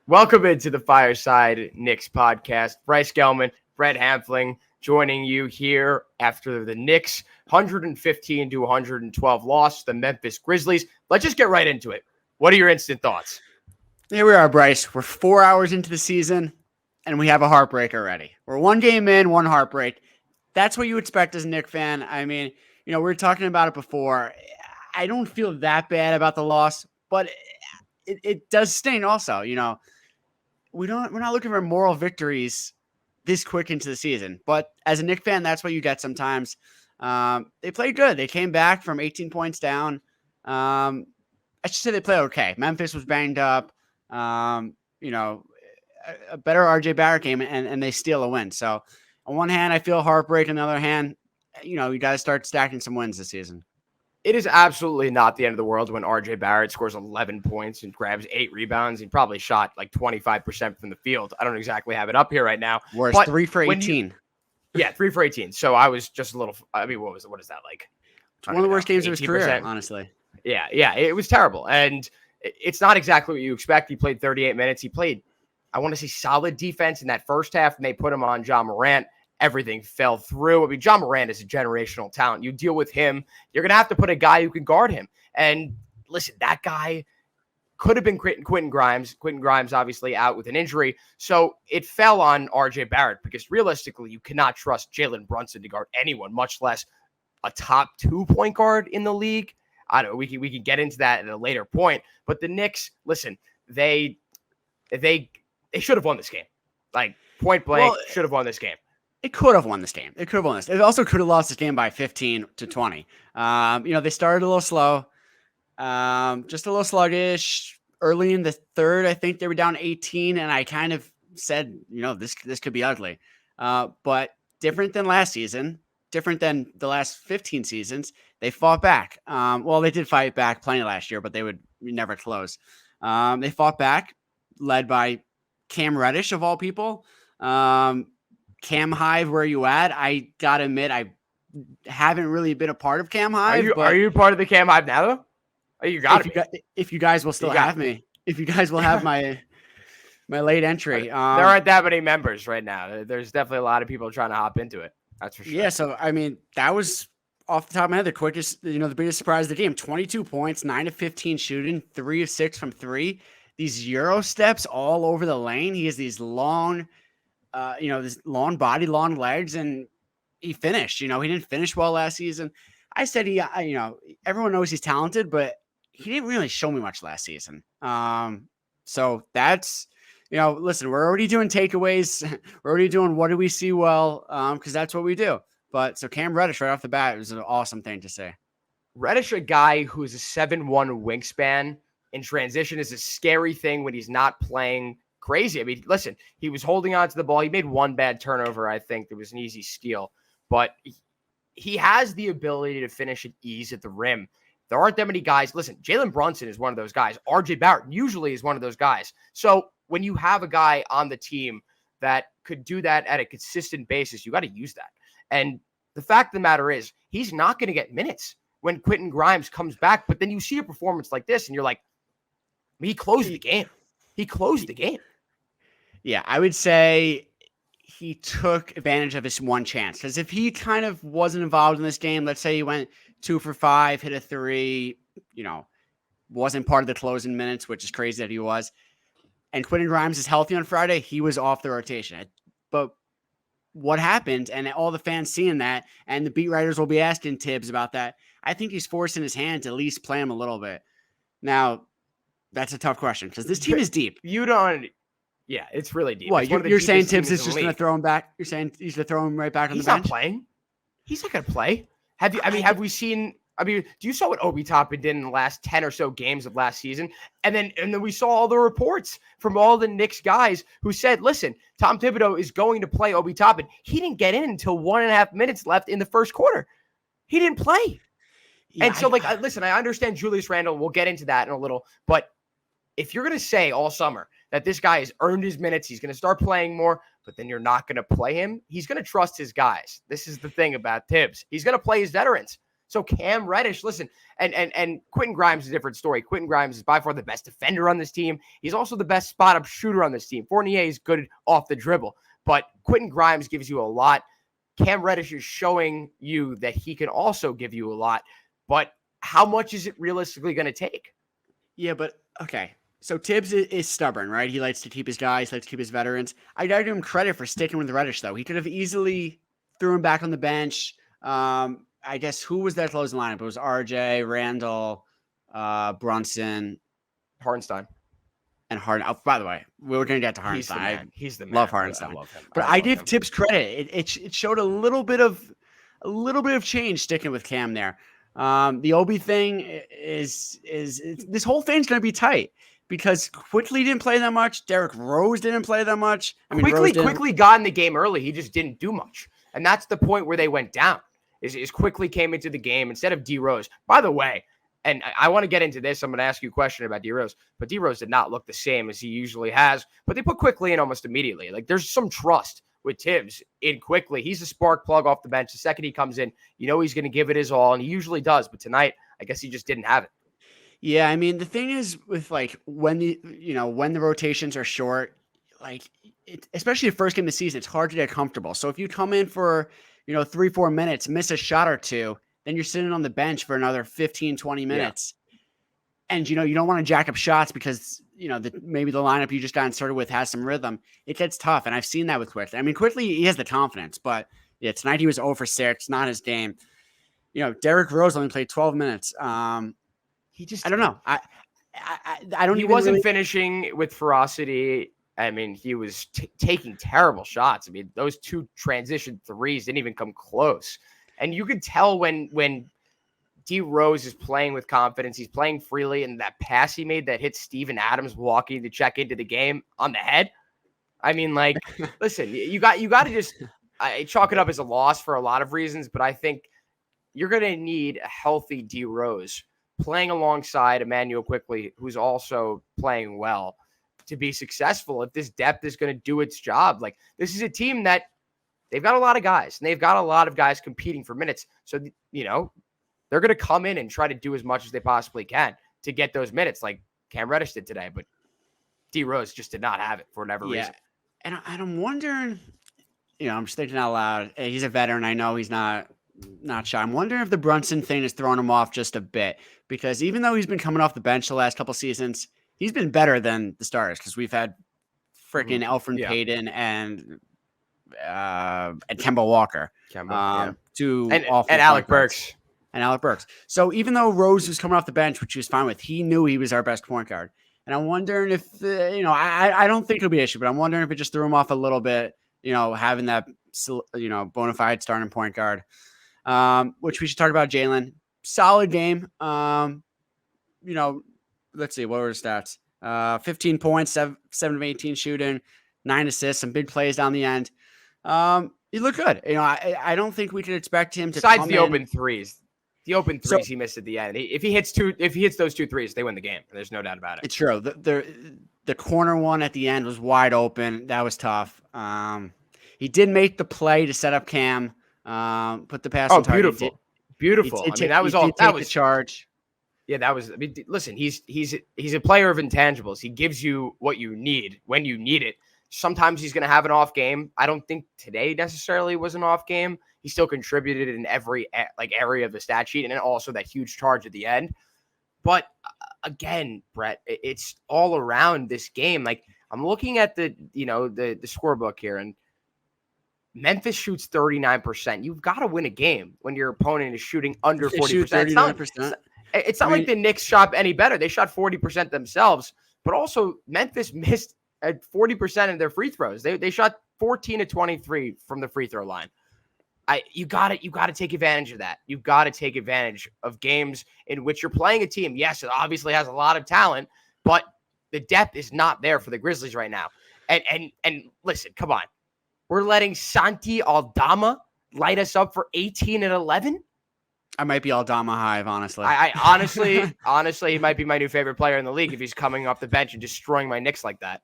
Welcome into the Fireside Knicks podcast. Bryce Gelman, Brett Hamfling joining you here after the Knicks 115 to 112 loss to the Memphis Grizzlies. Let's just get right into it. What are your instant thoughts? Here we are, Bryce. We're 4 hours into the season, and we have a heartbreak already. We're one game in, one heartbreak. That's what you expect as a Knicks fan. I mean, we were talking about it before. I don't feel that bad about the loss, but it does sting also. We're not looking for moral victories this quick into the season. But as a Knicks fan, that's what you get sometimes. They played good. They came back from 18 points down. I should say they played okay. Memphis was banged up. A better RJ Barrett game, and they steal a win. So on one hand, I feel heartbreak. On the other hand, you got to start stacking some wins this season. It is absolutely not the end of the world when RJ Barrett scores 11 points and grabs 8 rebounds. He probably shot like 25% from the field. I don't exactly have it up here right now. Worse, 3 for 18. 3 for 18. So I was just a little, what is that like? It's one of the worst games of his career, honestly. Yeah, it was terrible. And it's not exactly what you expect. He played 38 minutes. He played, I want to say, solid defense in that first half, and they put him on Ja Morant. Everything fell through. I mean, Ja Morant is a generational talent. You deal with him, you're going to have to put a guy who can guard him. And listen, that guy could have been Quentin Grimes. Quentin Grimes obviously out with an injury. So it fell on RJ Barrett because realistically, you cannot trust Jalen Brunson to guard anyone, much less a top 2 point guard in the league. I don't know. We can get into that at a later point. But the Knicks, listen, they should have won this game. Like, point blank, should have won this game. It could have won this game. It also could have lost this game by 15 to 20. They started a little slow, just a little sluggish. Early in the third, I think they were down 18, and I kind of said, this could be ugly. But different than last season, different than the last 15 seasons, they fought back. They did fight back plenty last year, but they would never close. They fought back, led by Cam Reddish, of all people. Cam Hive, where you at? I gotta admit, I haven't really been a part of Cam Hive. Are you part of the Cam Hive now, though? Oh, you got it. If you guys will still have me, if you guys will have my late entry. There aren't that many members right now. There's definitely a lot of people trying to hop into it. That's for sure. Yeah, so I mean, that was off the top of my head the quickest, the biggest surprise of the game. 22 points, 9 of 15 shooting, 3 of 6 from 3. These Euro steps all over the lane. He has these long. This long body, long legs, and he finished. He didn't finish well last season. I said everyone knows he's talented, but he didn't really show me much last season. So that's, listen, we're already doing takeaways. We're already doing what do we see well, because that's what we do. But so Cam Reddish right off the bat, it was an awesome thing to say. Reddish, a guy who is a 7'1" wingspan in transition, is a scary thing when he's not playing crazy. I mean, listen, he was holding on to the ball. He made one bad turnover, I think. It was an easy steal. But he has the ability to finish at ease at the rim. There aren't that many guys. Listen, Jalen Brunson is one of those guys. RJ Barrett usually is one of those guys. So when you have a guy on the team that could do that at a consistent basis, you got to use that. And the fact of the matter is, he's not going to get minutes when Quentin Grimes comes back. But then you see a performance like this, and you're like, he closed the game. He closed the game. Yeah, I would say he took advantage of his one chance. Because if he kind of wasn't involved in this game, let's say he went 2 for 5, hit a 3, wasn't part of the closing minutes, which is crazy that he was. And Quentin Grimes is healthy on Friday, he was off the rotation. But what happened, and all the fans seeing that, and the beat writers will be asking Tibbs about that, I think he's forcing his hand to at least play him a little bit. Now, that's a tough question because this team is deep. Yeah, it's really deep. What, you're saying Tibbs is just going to throw him back? You're saying he's going to throw him right back on the bench? He's not playing. He's not going to play. Have we seen? Do you saw what Obi Toppin did in the last 10 or so games of last season? And then we saw all the reports from all the Knicks guys who said, listen, Tom Thibodeau is going to play Obi Toppin. He didn't get in until 1.5 minutes left in the first quarter. He didn't play. Yeah, and so, listen, I understand Julius Randle. We'll get into that in a little. But if you're going to say all summer that this guy has earned his minutes, he's going to start playing more, but then you're not going to play him, he's going to trust his guys. This is the thing about Tibbs. He's going to play his veterans. So Cam Reddish, listen, and Quentin Grimes is a different story. Quentin Grimes is by far the best defender on this team. He's also the best spot-up shooter on this team. Fournier is good off the dribble, but Quentin Grimes gives you a lot. Cam Reddish is showing you that he can also give you a lot, but how much is it realistically going to take? Yeah, but okay. So Tibbs is stubborn, right? He likes to keep his guys, likes to keep his veterans. I gotta give him credit for sticking with Reddish, though. He could have easily threw him back on the bench. I guess who was that closing lineup? It was RJ, Randall, Brunson, Hartenstein. And Harden. Oh, by the way, we were going to get to Hartenstein. He's the man. Love Hartenstein. I love him. But I give Tibbs credit. It showed a little bit of change sticking with Cam there. The Obi thing is this whole thing's going to be tight because Quickly didn't play that much. Derrick Rose didn't play that much. Quickly got in the game early. He just didn't do much, and that's the point where they went down. Is Quickly came into the game instead of D Rose. By the way. And I want to get into this. I'm going to ask you a question about D Rose, but D Rose did not look the same as he usually has. But they put Quickly in almost immediately. Like there's some trust with Tibbs in Quickly. He's a spark plug off the bench. The second he comes in, you know he's going to give it his all, and he usually does. But tonight, I guess he just didn't have it. Yeah, I mean the thing is with like when the rotations are short, like especially the first game of the season, it's hard to get comfortable. So if you come in for 3-4 minutes, miss a shot or two. Then you're sitting on the bench for another 15, 20 minutes. Yeah. And, you don't want to jack up shots because, maybe the lineup you just got inserted with has some rhythm. It gets tough. And I've seen that with Quickly. I mean, Quickly, he has the confidence. But, yeah, tonight he was 0 for 6. Not his game. Derrick Rose only played 12 minutes. I don't know. I don't He wasn't finishing with ferocity. I mean, he was taking terrible shots. I mean, those 2 transition threes didn't even come close. And you could tell when D Rose is playing with confidence, he's playing freely, and that pass he made that hit Steven Adams walking to check into the game on the head. I mean, like, listen, you got to just chalk it up as a loss for a lot of reasons, but I think you're going to need a healthy D Rose playing alongside Emmanuel Quickly, who's also playing well, to be successful if this depth is going to do its job. Like, this is a team that they've got a lot of guys, and they've got a lot of guys competing for minutes. So, they're going to come in and try to do as much as they possibly can to get those minutes like Cam Reddish did today. But D Rose just did not have it for whatever reason. And I'm wondering, I'm just thinking out loud. He's a veteran. I know he's not shy. I'm wondering if the Brunson thing is throwing him off just a bit because even though he's been coming off the bench the last couple seasons, he's been better than the starters because we've had freaking Elfrid Payton and Kemba Walker, and Alec Burks. And Alec Burks. So even though Rose was coming off the bench, which he was fine with, he knew he was our best point guard. And I'm wondering if, I don't think it'll be an issue, but I'm wondering if it just threw him off a little bit, having that, bona fide starting point guard, which we should talk about. Jalen, solid game. Let's see, what were his stats? 15 points, 7 of 18 shooting, 9 assists, some big plays down the end. He looked good. I don't think we could expect him to. Besides the open threes. The open threes he missed at the end. If he hits those 2 threes, they win the game. There's no doubt about it. It's true. The corner one at the end was wide open. That was tough. He did make the play to set up Cam. Put the pass. Oh, beautiful, beautiful. That was the charge. Yeah, that was. Listen, he's a player of intangibles. He gives you what you need when you need it. Sometimes he's going to have an off game. I don't think today necessarily was an off game. He still contributed in every area of the stat sheet, and then also that huge charge at the end. But again, Brett, it's all around this game. Like I'm looking at the scorebook here, and Memphis shoots 39%. You've got to win a game when your opponent is shooting under 40%. It's not like the Knicks shot any better. They shot 40% themselves, but also Memphis missed at 40% of their free throws. They shot 14 to 23 from the free throw line. You got to take advantage of that. You've got to take advantage of games in which you're playing a team. Yes, it obviously has a lot of talent, but the depth is not there for the Grizzlies right now. And listen, come on. We're letting Santi Aldama light us up for 18 and 11. I might be Aldama Hive, honestly. I honestly, he might be my new favorite player in the league if he's coming off the bench and destroying my Knicks like that.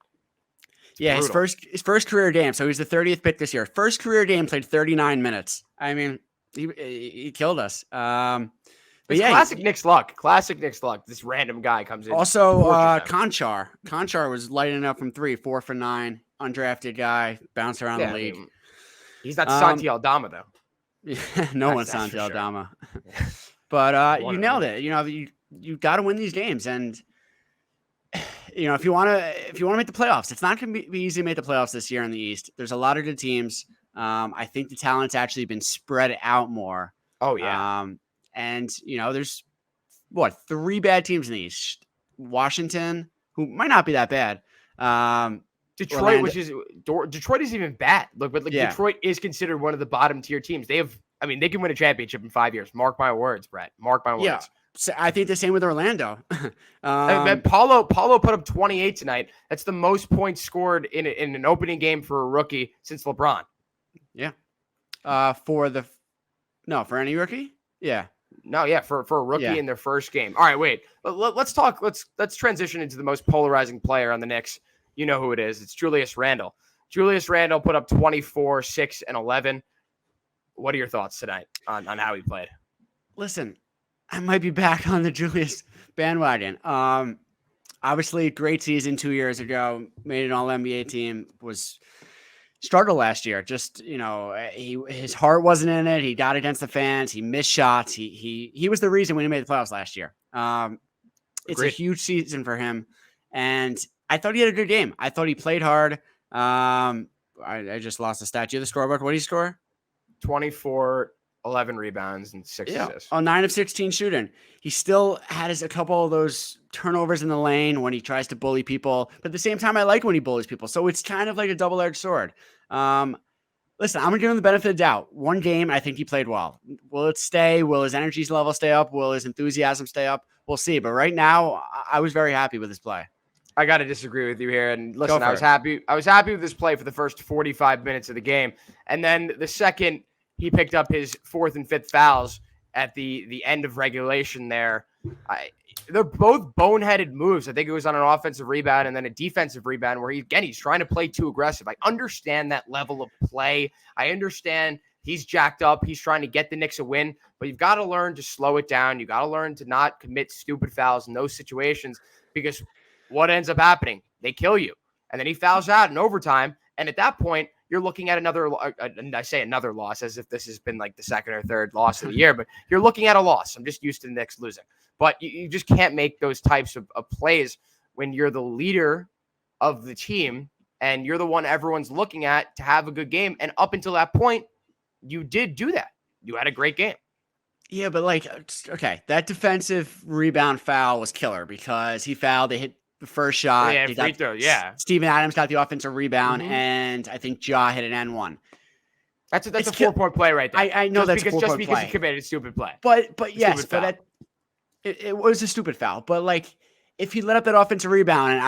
Yeah, brutal. His first career game. So he was the 30th pick this year. First career game, played 39 minutes. I mean, He killed us. But It's yeah, classic Knicks luck. Classic Knicks luck. This random guy comes in. also, Conchar was lighting up from 3, 4 for 9, undrafted guy, bounced around the league. I mean, he's not Santi Aldama though. No one's Santi Aldama. But you nailed it. You got to win these games, and if you want to make the playoffs, it's not going to be easy to make the playoffs this year in the East. There's a lot of good teams. I think the talent's actually been spread out more. Oh yeah. And there's 3 bad teams in the East. Washington, who might not be that bad. Detroit, Detroit isn't even bad. Detroit is considered one of the bottom tier teams. They can win a championship in 5 years. Mark my words, Brett. Mark my words. Yeah. So I think the same with Orlando. Paulo put up 28 tonight. That's the most points scored in an opening game for a rookie since LeBron. Yeah. For any rookie? Yeah. No, yeah, for a rookie in their first game. All right, wait. Let's talk. Let's transition into the most polarizing player on the Knicks. You know who it is. It's Julius Randle. Julius Randle put up 24, 6, and 11. What are your thoughts tonight on how he played? Listen, I might be back on the Julius bandwagon. Obviously, great season 2 years ago. Made an All-NBA team. Was struggled last year. Just his heart wasn't in it. He got against the fans. He missed shots. He was the reason when he made the playoffs last year. It's a huge season for him, and I thought he had a good game. I thought he played hard. I just lost the stat. You have the scorebook. What did he score? 24, 11 rebounds, and 6 assists. 9 of 16 shooting. He still had a couple of those turnovers in the lane when he tries to bully people. But at the same time, I like when he bullies people. So it's kind of like a double-edged sword. Listen, I'm going to give him the benefit of the doubt. One game, I think he played well. Will it stay? Will his energy level stay up? Will his enthusiasm stay up? We'll see. But right now, I was very happy with his play. I got to disagree with you here. And listen, I was happy with this play for the first 45 minutes of the game. And then the second he picked up his 4th and 5th fouls at the end of regulation there, they're both boneheaded moves. I think it was on an offensive rebound and then a defensive rebound where he's trying to play too aggressive. I understand that level of play. I understand he's jacked up. He's trying to get the Knicks a win, but you've got to learn to slow it down. You got to learn to not commit stupid fouls in those situations, because what ends up happening? They kill you. And then he fouls out in overtime. And at that point, you're looking at another loss as if this has been like the second or third loss of the year, but you're looking at a loss. I'm just used to the Knicks losing. But you just can't make those types of plays when you're the leader of the team and you're the one everyone's looking at to have a good game. And up until that point, you did do that. You had a great game. Yeah, but that defensive rebound foul was killer because he fouled. They hit the first shot. Yeah, free throw. Yeah. Steven Adams got the offensive rebound, and I think Ja hit an N1. That's a 4-point play right there. I know that's just because he committed a stupid play. But yes, but it was a stupid foul. But if he let up that offensive rebound, and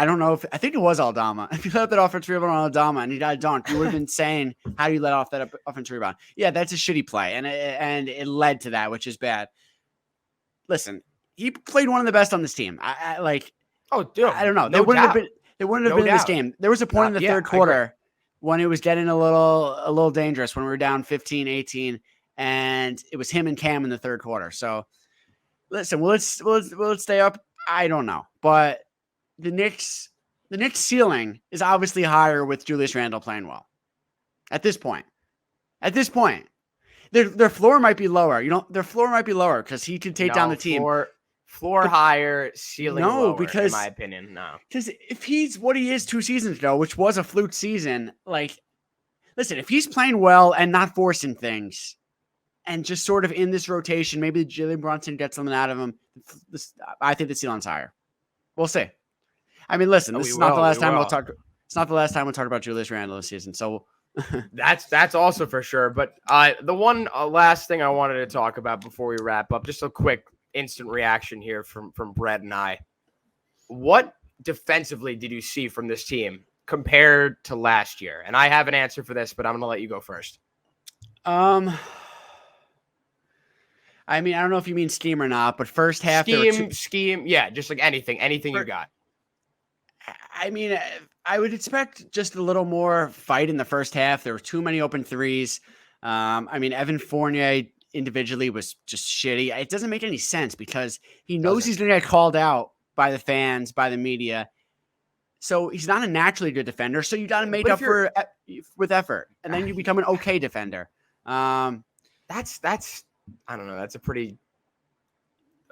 I think it was Aldama. If he let up that offensive rebound on Aldama and he got a dunk, you would have been saying, how do you let off that offensive rebound? Yeah, that's a shitty play, and it led to that, which is bad. Listen, he played one of the best on this team. Oh, dude. I don't know. They wouldn't have been in this game. There was a point in the third quarter when it was getting a little dangerous when we were down 15, 18, and it was him and Cam in the third quarter. So listen, will it stay up? I don't know. But the Knicks ceiling is obviously higher with Julius Randle playing well. At this point. Their floor might be lower. Their floor might be lower because he could take down the team. Floor higher, ceiling lower, because, in my opinion, no. Because if he's what he is 2 seasons ago, which was a fluke season, listen, if he's playing well and not forcing things and just sort of in this rotation, maybe Jalen Brunson gets something out of him, I think the ceiling's higher. We'll see. I mean, listen, this is not the last time we'll talk. It's not the last time we'll talk about Julius Randle this season. So that's also for sure. But the one last thing I wanted to talk about before we wrap up, just a quick instant reaction here from Brett and I. What defensively did you see from this team compared to last year? And I have an answer for this, but I'm going to let you go first. I mean, I don't know if you mean scheme or not, but first half scheme, yeah, just like anything you got. I mean, I would expect just a little more fight in the first half. There were too many open threes. I mean, Evan Fournier individually was just shitty. It doesn't make any sense because he knows he's going to get called out by the fans, by the media. So he's not a naturally good defender. So you got to make up for with effort, and then you become an okay defender. That's I don't know. That's a pretty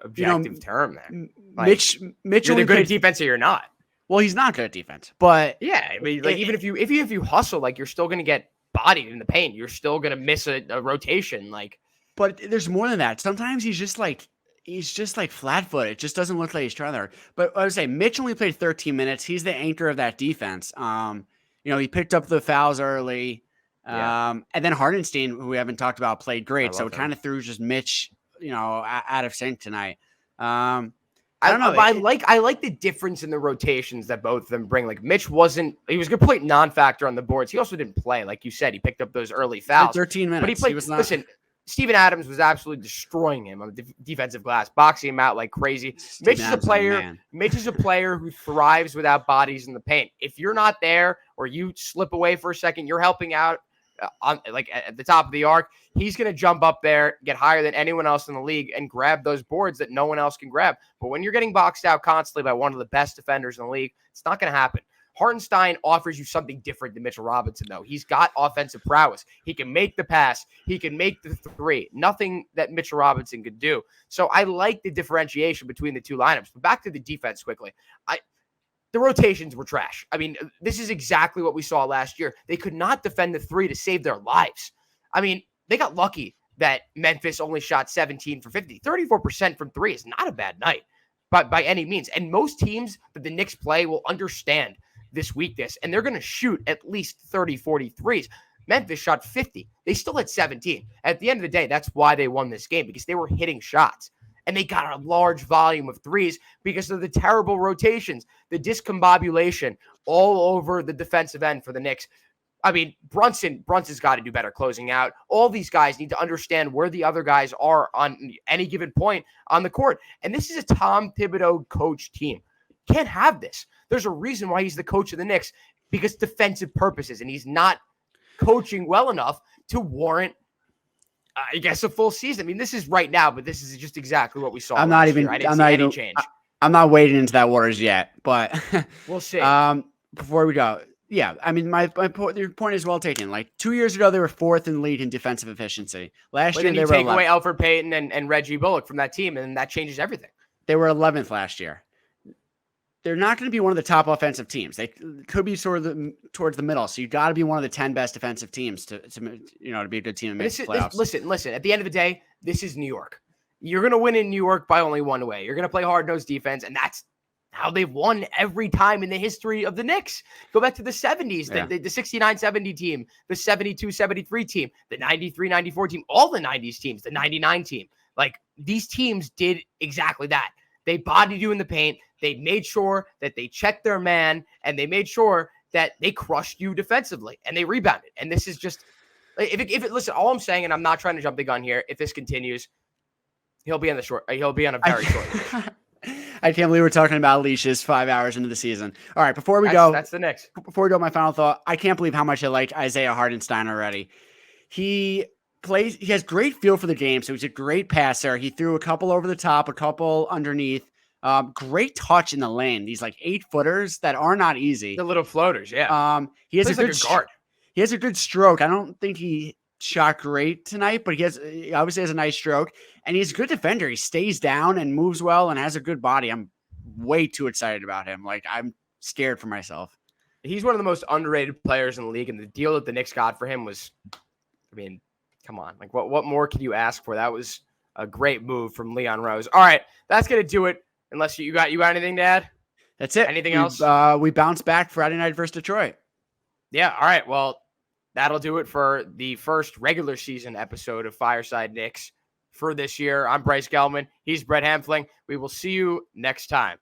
objective term there. Like, Mitch, you're good at defense or you're not. Well, he's not good at defense, but yeah, I mean, like even if you hustle, like you're still going to get bodied in the paint. You're still going to miss a rotation. Like, but there's more than that. Sometimes he's just like flat-footed. It just doesn't look like he's trying there. But I would say Mitch only played 13 minutes. He's the anchor of that defense. He picked up the fouls early. And then Hardenstein, who we haven't talked about, played great. So it kind of threw just Mitch, out of sync tonight. I don't know. I like the difference in the rotations that both of them bring. Like Mitch he was a complete non-factor on the boards. He also didn't play. Like you said, he picked up those early fouls. 13 minutes. But he played. Listen, Steven Adams was absolutely destroying him on the defensive glass, boxing him out like crazy. Mitch is a player who thrives without bodies in the paint. If you're not there or you slip away for a second, you're helping out at the top of the arc. He's going to jump up there, get higher than anyone else in the league, and grab those boards that no one else can grab. But when you're getting boxed out constantly by one of the best defenders in the league, it's not going to happen. Hartenstein offers you something different than Mitchell Robinson, though. He's got offensive prowess. He can make the pass. He can make the three. Nothing that Mitchell Robinson could do. So I like the differentiation between the two lineups. But back to the defense quickly. The rotations were trash. I mean, this is exactly what we saw last year. They could not defend the three to save their lives. I mean, they got lucky that Memphis only shot 17 for 50. 34% from three is not a bad night by any means. And most teams that the Knicks play will understand this weakness, and they're going to shoot at least 30, 40 threes. Memphis shot 50. They still had 17. At the end of the day, that's why they won this game, because they were hitting shots. And they got a large volume of threes because of the terrible rotations, the discombobulation all over the defensive end for the Knicks. I mean, Brunson's got to do better closing out. All these guys need to understand where the other guys are on any given point on the court. And this is a Tom Thibodeau coach team. Can't have this. There's a reason why he's the coach of the Knicks, because defensive purposes, and he's not coaching well enough to warrant, I guess, a full season. I mean, this is right now, but this is just exactly what we saw. I'm not even change. I'm not wading into that waters yet, but we'll see. Before we go, yeah, I mean, your point is well taken. Like 2 years ago, they were fourth in the league in defensive efficiency. Last year, they were take away Alfred Payton and Reggie Bullock from that team, and that changes everything. They were 11th last year. They're not going to be one of the top offensive teams. They could be sort of towards the middle. So you got to be one of the 10 best defensive teams to be a good team and make playoffs. Listen. At the end of the day, this is New York. You're going to win in New York by only one way. You're going to play hard-nosed defense, and that's how they've won every time in the history of the Knicks. Go back to the 70s, the 69-70 team, the 72-73 team, the 93-94 team, all the 90s teams, the 99 team. Like, these teams did exactly that. They bodied you in the paint. They made sure that they checked their man, and they made sure that they crushed you defensively, and they rebounded. And this is just, listen, all I'm saying, and I'm not trying to jump the gun here, if this continues, he'll be on a very short leash. I can't believe we're talking about leashes 5 hours into the season. All right, before we go, that's the Knicks. Before we go, my final thought, I can't believe how much I like Isaiah Hartenstein already. He has great feel for the game, so he's a great passer. He threw a couple over the top, a couple underneath. Great touch in the lane. These like 8-footers that are not easy. The little floaters, yeah. He has a good guard. He has a good stroke. I don't think he shot great tonight, but he obviously has a nice stroke, and he's a good defender. He stays down and moves well and has a good body. I'm way too excited about him. Like, I'm scared for myself. He's one of the most underrated players in the league, and the deal that the Knicks got for him was, I mean, come on. Like, what more could you ask for? That was a great move from Leon Rose. All right, that's going to do it. Unless you got anything to add? That's it. Anything else? We bounced back Friday night versus Detroit. Yeah. All right. Well, that'll do it for the first regular season episode of Fireside Knicks for this year. I'm Bryce Gelman. He's Brett Hamfling. We will see you next time.